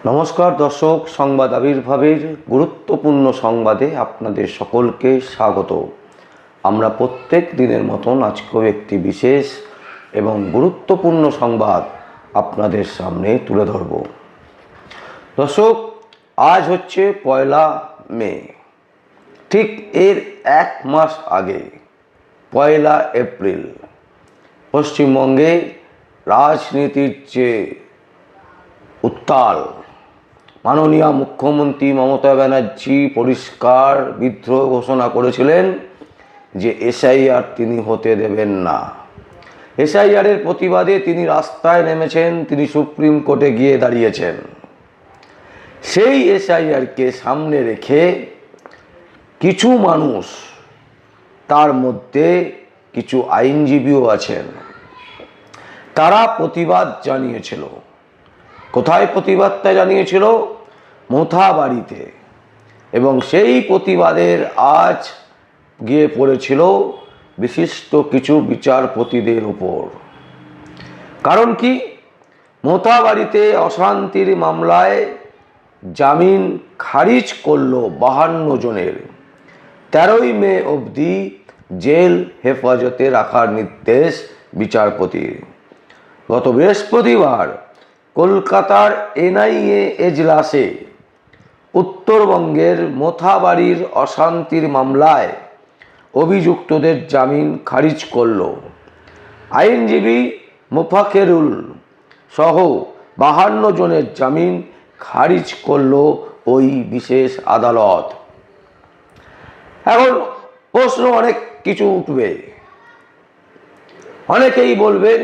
নমস্কার দর্শক, সংবাদ আবির্ভাবের গুরুত্বপূর্ণ সংবাদে আপনাদের সকলকে স্বাগত। আমরা প্রত্যেক দিনের মতন আজকেও একটি বিশেষ এবং গুরুত্বপূর্ণ সংবাদ আপনাদের সামনে তুলে ধরব। দর্শক, আজ হচ্ছে 1 মে। ঠিক এর এক মাস আগে 1 এপ্রিল পশ্চিমবঙ্গে রাজনীতির যে উত্তাল, মাননীয় মুখ্যমন্ত্রী মমতা ব্যানার্জি পরিষ্কার বিদ্রোহ ঘোষণা করেছিলেন যে এসআইআর তিনি হতে দেবেন না। এসআইআরের প্রতিবাদে তিনি রাস্তায় নেমেছেন, তিনি সুপ্রিম কোর্টে গিয়ে দাঁড়িয়েছেন। সেই এসআইআরকে সামনে রেখে কিছু মানুষ, তার মধ্যে কিছু আইনজীবীও আছেন, তারা প্রতিবাদ জানিয়েছিল। কোথায় প্রতিবাদটা জানিয়েছিল? মোথাবাড়িতে। এবং সেই প্রতিবাদের আজ গিয়ে পড়েছিল বিশিষ্ট কিছু বিচারপতিদের উপর। কারণ কি? মোথাবাড়িতে অশান্তির মামলায় জামিন খারিজ করল 52 জনের। 13ই মে অবধি জেল হেফাজতে রাখার নির্দেশ বিচারপতির। গত বৃহস্পতিবার কলকাতার এনআইএ এজলাসে উত্তরবঙ্গের মোথাবাড়ির অশান্তির মামলায় অভিযুক্তদের জামিন খারিজ করল আইনজীবী মোফাকেরুল সহ 52 জনের জামিন খারিজ করল ওই বিশেষ আদালত। এখন প্রশ্ন অনেক কিছু উঠবে। অনেকেই বলবেন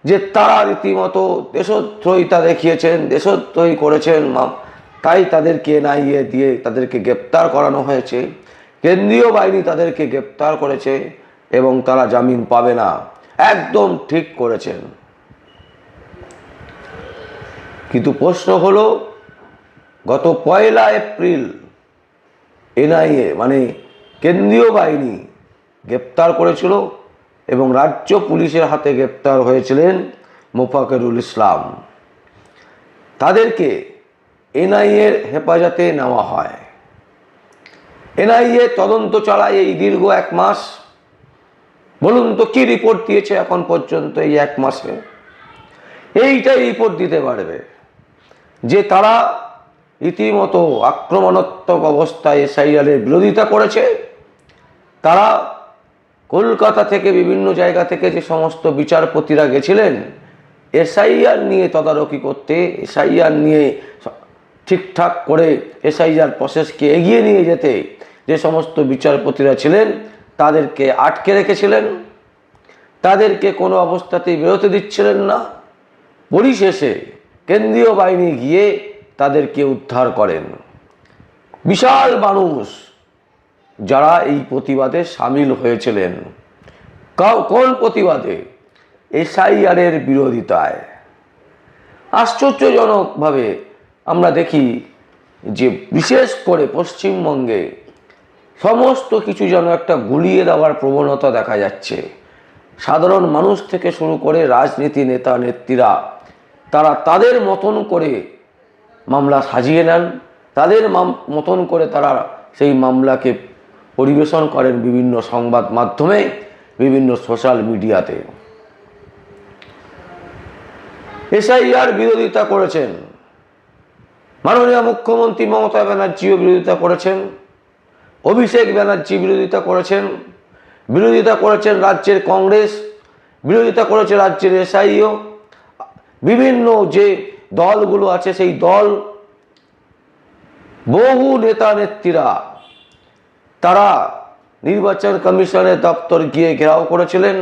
যে তারা রীতিমতো দেশদ্রোহিতা দেখিয়েছেন, দেশদ্রোহী করেছেন, তাই তাদেরকে এনআইএ দিয়ে তাদেরকে গ্রেপ্তার করানো হয়েছে, কেন্দ্রীয় বাহিনী তাদেরকে গ্রেপ্তার করেছে এবং তারা জামিন পাবে না। একদম ঠিক করেছেন। কিন্তু প্রশ্ন হলো, গত 1 এপ্রিল এনআইএ মানে কেন্দ্রীয় বাহিনী গ্রেপ্তার করেছিল এবং রাজ্য পুলিশের হাতে গ্রেপ্তার হয়েছিলেন মোফাকেরুল ইসলাম। তাদেরকে এনআইএর হেফাজতে নেওয়া হয়। এনআইএ তদন্ত চালায় এই দীর্ঘ 1 মাস। বলুন তো কি রিপোর্ট দিয়েছে এখন পর্যন্ত এই 1 মাসে? এইটাই রিপোর্ট দিতে পারবে যে তারা রীতিমতো আক্রমণাত্মক অবস্থায় এসআইআরের বিরোধিতা করেছে। তারা কলকাতা থেকে বিভিন্ন জায়গা থেকে যে সমস্ত বিচারপতিরা গেছিলেন এসআইআর নিয়ে তদারকি করতে, এসআইআর নিয়ে ঠিকঠাক করে এসআইআর প্রসেসকে এগিয়ে নিয়ে যেতে যে সমস্ত বিচারপতিরা ছিলেন তাদেরকে আটকে রেখেছিলেন, তাদেরকে কোনো অবস্থাতেই বেরোতে দিচ্ছিলেন না। পরিশেষে কেন্দ্রীয় বাহিনী গিয়ে তাদেরকে উদ্ধার করেন। বিশাল মানুষ যারা এই প্রতিবাদে সামিল হয়েছিলেন। কোন প্রতিবাদে? এসআইআরের বিরোধিতায়। আশ্চর্যজনকভাবে আমরা দেখি যে বিশেষ করে পশ্চিমবঙ্গে সমস্ত কিছু যেন একটা গুলিয়ে দেওয়ার প্রবণতা দেখা যাচ্ছে। সাধারণ মানুষ থেকে শুরু করে রাজনীতি নেতা নেত্রীরা তারা তাদের মতন করে মামলা সাজিয়ে নেন, তাদের মতন করে তারা সেই মামলাকে পরিবেশন করেন বিভিন্ন সংবাদ মাধ্যমে, বিভিন্ন সোশ্যাল মিডিয়াতে। এসআইআর বিরোধিতা করেছেন মাননীয় মুখ্যমন্ত্রী মমতা ব্যানার্জিও বিরোধিতা করেছেন, অভিষেক ব্যানার্জি বিরোধিতা করেছেন, বিরোধিতা করেছেন রাজ্যের কংগ্রেস, বিরোধিতা করেছে রাজ্যের এসআইও, বিভিন্ন যে দলগুলো আছে সেই দল, বহু নেতা নেত্রীরা তারা নির্বাচন কমিশনের দপ্তর গিয়ে ঘেরাও করেছিলেন,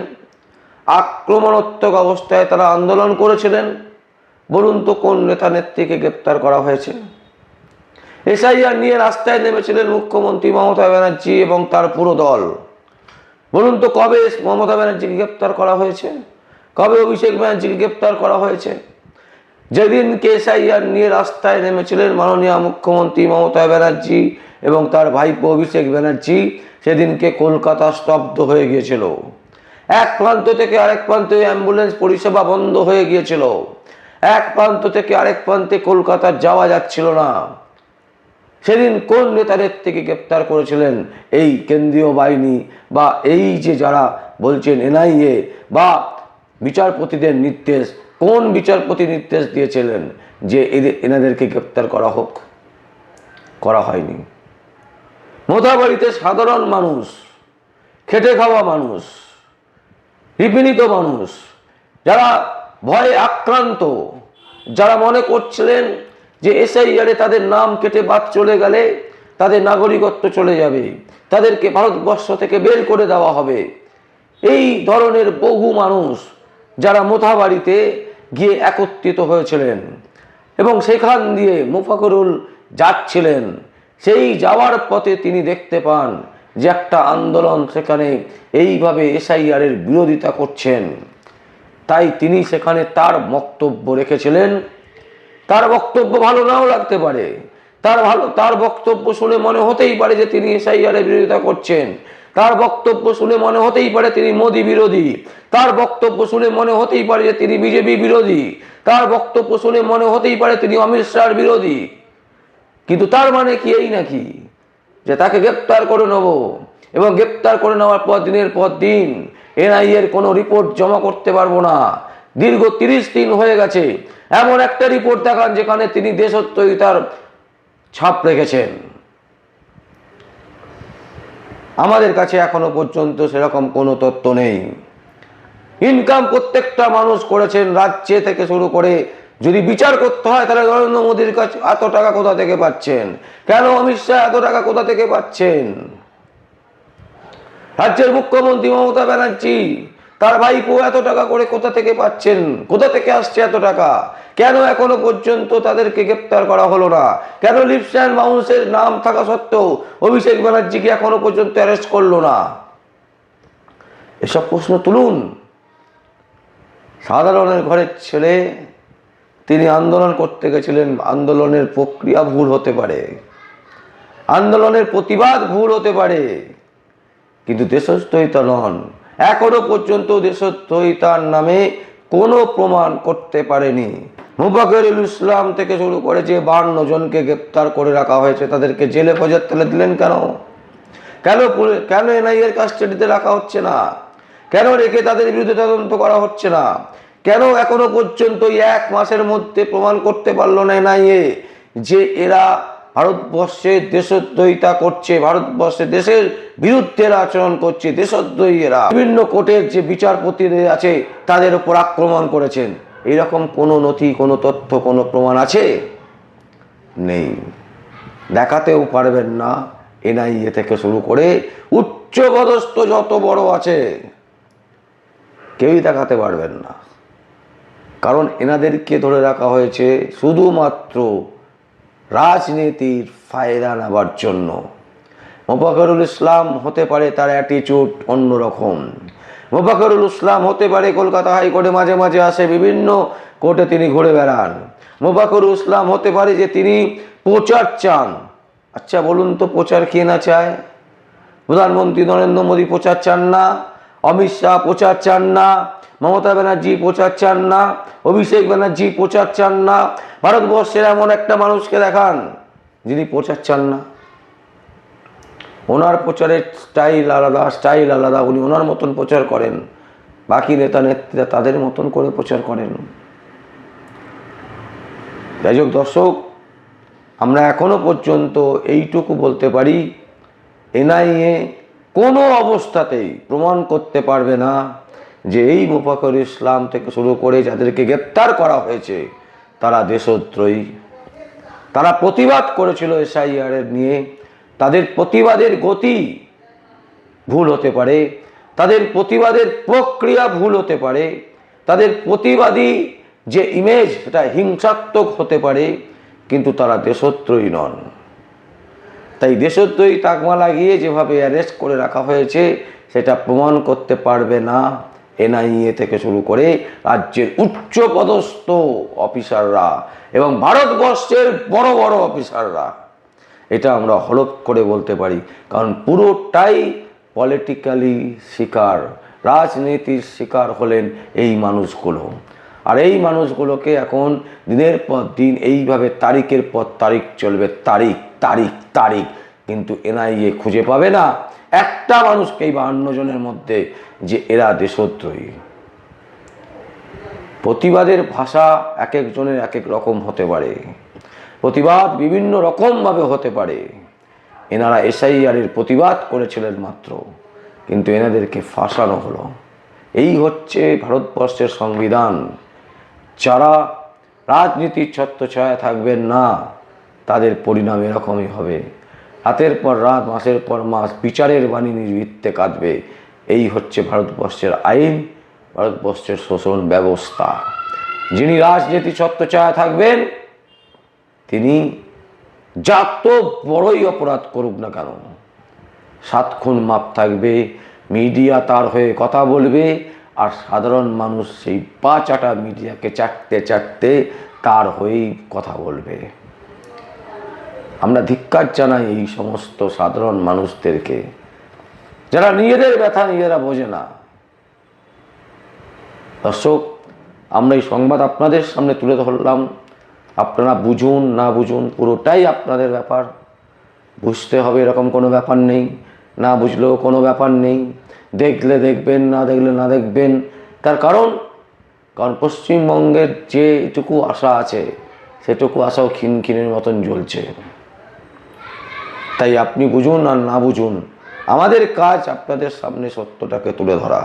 আক্রমণাত্মক অবস্থায় তারা আন্দোলন করেছিলেন। বলুন তো কোন নেতা নেত্রীকে গ্রেপ্তার করা হয়েছে? এসআইআর নিয়ে রাস্তায় নেমেছিলেন মুখ্যমন্ত্রী মমতা ব্যানার্জি এবং তার পুরো দল। বলুন তো কবে মমতা ব্যানার্জিকে গ্রেপ্তার করা হয়েছে? কবে অভিষেক ব্যানার্জিকে গ্রেপ্তার করা হয়েছে? যেদিনকে এসআইআর নিয়ে রাস্তায় নেমেছিলেন মাননীয় মুখ্যমন্ত্রী মমতা ব্যানার্জি এবং তার ভাইপো অভিষেক ব্যানার্জি, সেদিনকে কলকাতা স্তব্ধ হয়ে গিয়েছিল। এক প্রান্ত থেকে আরেক প্রান্তে অ্যাম্বুলেন্স পরিষেবা বন্ধ হয়ে গিয়েছিল। এক প্রান্ত থেকে আরেক প্রান্তে কলকাতার যাওয়া যাচ্ছিল না। সেদিন কোন নেতা নেত্রীকে গ্রেপ্তার করেছিলেন এই কেন্দ্রীয় বাহিনী বা এই যে যারা বলছেন এনআইএ বা বিচারপতিদের নির্দেশ, কোন বিচারপতি নির্দেশ দিয়েছিলেন যে এনাদেরকে গ্রেপ্তার করা হোক? করা হয়নি। মোথাবাড়িতে সাধারণ মানুষ, খেটে খাওয়া মানুষ, নিপীড়িত মানুষ, যারা ভয়ে আক্রান্ত, যারা মনে করছিলেন যে এসআইআরে তাদের নাম কেটে বাদ চলে গেলে তাদের নাগরিকত্ব চলে যাবে, তাদেরকে ভারতবর্ষ থেকে বের করে দেওয়া হবে, এই ধরনের বহু মানুষ যারা মোথাবাড়িতে গিয়ে একত্রিত হয়েছিলেন এবং সেখান দিয়ে মোফাকরুল যাচ্ছিলেন, সেই যাওয়ার পথে তিনি দেখতে পান যে একটা আন্দোলন সেখানে এইভাবে এসআইআরের বিরোধিতা করছেন। তাই তিনি সেখানে তার বক্তব্য রেখেছিলেন। তার বক্তব্য ভালো নাও লাগতে পারে, তার বক্তব্য শুনে মনে হতেই পারে যে তিনি এসআইআরের বিরোধিতা করছেন, তার বক্তব্য শুনে মনে হতেই পারে তিনি মোদী বিরোধী, তার বক্তব্য শুনে মনে হতেই পারে যে তিনি বিজেপি বিরোধী, তার বক্তব্য শুনে মনে হতেই পারে তিনি অমিত শাহর বিরোধী। কিন্তু তার মানে কি এই নাকি যে তাকে গ্রেপ্তার করে নেব এবং গ্রেপ্তার করে নেওয়ার পর দিনের পর দিন এনআইএর কোনো রিপোর্ট জমা করতে পারবো না? দীর্ঘ 30 দিন হয়ে গেছে, এমন একটা রিপোর্ট দেখান যেখানে তিনি দেশত্যাগিতার ছাপ রেখেছেন। আমাদের কাছে এখনো পর্যন্ত সেরকম কোনো তথ্য নেই। ইনকাম প্রত্যেকটা মানুষ করেছেন, রাজ্যে থেকে শুরু করে যদি বিচার করতে হয় তাহলে নরেন্দ্র মোদীর কাছে এত টাকা কোথা থেকে পাচ্ছেন, কেন অমিত শাহ এত টাকা কোথা থেকে পাচ্ছেন, রাজ্যের মুখ্যমন্ত্রী মমতা ব্যানার্জি তার ভাইপো এত টাকা করে কোথা থেকে পাচ্ছেন, কোথা থেকে আসছে এত টাকা, কেন এখনো পর্যন্ত তাদেরকে গ্রেপ্তার করা হলো না, কেন লিপস অ্যান্ড বাউন্সের নাম থাকা সত্ত্বেও অভিষেক ব্যানার্জিকে এখনো পর্যন্ত অ্যারেস্ট করলো না? এসব প্রশ্ন তুলুন। সাধারণের ঘরের ছেলে, তিনি আন্দোলন করতে গেছিলেন। আন্দোলনের প্রক্রিয়া ভুল হতে পারে, আন্দোলনের প্রতিবাদ ভুল হতে পারে, কিন্তু দেশদ্রোহিতা নন। এখনো পর্যন্ত দেশদ্রোহিতার নামে কোনো প্রমাণ করতে পারেনি। মোফাকরুল ইসলাম থেকে শুরু করে যে 52 জনকে গ্রেপ্তার করে রাখা হয়েছে তাদেরকে জেলে ফেলে তুলে দিলেন কেন? কেন এনআইএর কাস্টাডিতে রাখা হচ্ছে না? কেন রেখে তাদের বিরুদ্ধে তদন্ত করা হচ্ছে না? কেন এখনো পর্যন্ত 1 মাসের মধ্যে প্রমাণ করতে পারলো না এনআইএ যে এরা ভারতবর্ষে দেশদ্রোহিতা করছে, ভারতবর্ষে দেশের বিরুদ্ধে আচরণ করছে, দেশদ্রোহী এরা? বিভিন্ন কোর্টের যে বিচারপতিদের আছে তাদের উপর আক্রমণ করেছেন, এরকম কোনো নথি, কোনো তথ্য, কোনো প্রমাণ আছে? নেই, দেখাতেও পারবেন না। এনআইএ থেকে শুরু করে উচ্চপদস্থ যত বড় আছে কেউই দেখাতে পারবেন না, কারণ এনাদেরকে ধরে রাখা হয়েছে শুধুমাত্র রাজনীতির ফায়দা নেবার জন্য। মোফাকরুল ইসলাম হতে পারে তার অ্যাটিটিউড অন্যরকম, মোফাকরুল ইসলাম হতে পারে কলকাতা হাইকোর্টে মাঝে মাঝে আসে, বিভিন্ন কোর্টে তিনি ঘুরে বেড়ান, মোফাকরুল ইসলাম হতে পারে যে তিনি প্রচার চান। আচ্ছা বলুন তো, প্রচার কে না চায়? প্রধানমন্ত্রী নরেন্দ্র মোদী প্রচার চান না? অমিত শাহ প্রচার চান না? মমতা ব্যানার্জি প্রচার চান না? অভিষেক ব্যানার্জি প্রচার চান না? ভারতবর্ষের এমন একটা মানুষকে দেখান যিনি প্রচার চান না। ওনার প্রচারের স্টাইল আলাদা, উনি ওনার মতন প্রচার করেন, বাকি নেতা নেত্রীরা তাদের মতন করে প্রচার করেন। যাই হোক দর্শক, আমরা এখনো পর্যন্ত এইটুকু বলতে পারি, এনআইএ কোনো অবস্থাতেই প্রমাণ করতে পারবে না যে এই মোফাকরুল ইসলাম থেকে শুরু করে যাদেরকে গ্রেপ্তার করা হয়েছে তারা দেশদ্রোহী। তারা প্রতিবাদ করেছিল এসআইআর নিয়ে, তাদের প্রতিবাদের গতি ভুল হতে পারে, তাদের প্রতিবাদের প্রক্রিয়া ভুল হতে পারে, তাদের প্রতিবাদী যে ইমেজ সেটা হিংসাত্মক হতে পারে, কিন্তু তারা দেশদ্রোহী নন। তাই দেশদ্রোহী তাকমা লাগিয়ে যেভাবে অ্যারেস্ট করে রাখা হয়েছে সেটা প্রমাণ করতে পারবে না এনআইএ থেকে শুরু করে রাজ্যের উচ্চপদস্থ অফিসাররা এবং ভারতবর্ষের বড় বড় অফিসাররা। এটা আমরা হলফ করে বলতে পারি, কারণ পুরোটাই পলিটিক্যালি শিকার, রাজনীতির শিকার হলেন এই মানুষগুলো। আর এই মানুষগুলোকে এখন দিনের পর দিন এইভাবে তারিখের পর তারিখ চলবে, তারিখ তারিখ তারিখ, কিন্তু এনআইএ খুঁজে পাবে না একটা মানুষকে এই 52 জনের মধ্যে যে এরা দেশদ্রোহী। প্রতিবাদের ভাষা এক একজনের এক এক রকম হতে পারে, প্রতিবাদ বিভিন্ন রকমভাবে হতে পারে। এনারা এসআইআরের প্রতিবাদ করেছিলেন মাত্র, কিন্তু এনাদেরকে ফাঁসানো হলো। এই হচ্ছে ভারতবর্ষের সংবিধান। যারা রাজনীতির ছত্রছায়া থাকবেন না তাদের পরিণাম এরকমই হবে। রাতের পর রাত, মাসের পর মাস বিচারের বাণী নির্বৃত্তে কাঁদবে। এই হচ্ছে ভারতবর্ষের আইন, ভারতবর্ষের শোষণ ব্যবস্থা। যিনি রাজনীতি ছত্রছায়া থাকবেন তিনি যত বড়ই অপরাধ করুক না কেন 7 খুন মাপ থাকবে, মিডিয়া তার হয়ে কথা বলবে, আর সাধারণ মানুষ সেই 5 মিডিয়াকে চাটতে চাটতে তার হয়েই কথা বলবে। আমরা ধিক্কার জানাই এই সমস্ত সাধারণ মানুষদেরকে, যারা নিজেদের ব্যথা নিজেরা বোঝে না। দর্শক, আমরা এই সংবাদ আপনাদের সামনে তুলে ধরলাম। আপনারা বুঝুন না বুঝুন পুরোটাই আপনাদের ব্যাপার। বুঝতে হবে এরকম কোনো ব্যাপার নেই, না বুঝলেও কোনো ব্যাপার নেই। দেখলে দেখবেন, না দেখলে না দেখবেন। তার কারণ পশ্চিমবঙ্গের যেটুকু আশা আছে সেটুকু আশাও খিনখিনের মতন জ্বলছে। তাই আপনি বুঝুন আর না বুঝুন, আমাদের কাজ আপনাদের সামনে সত্যটাকে তুলে ধরা।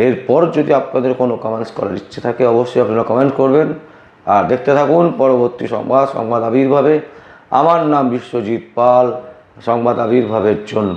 এরপর যদি আপনাদের কোনো কমেন্টস করার ইচ্ছে থাকে অবশ্যই আপনারা কমেন্ট করবেন। আর দেখতে থাকুন পরবর্তী সংবাদ আবির্ভাবে। আমার নাম বিশ্বজিৎ পাল, সংবাদ আবির্ভাবের জন্য।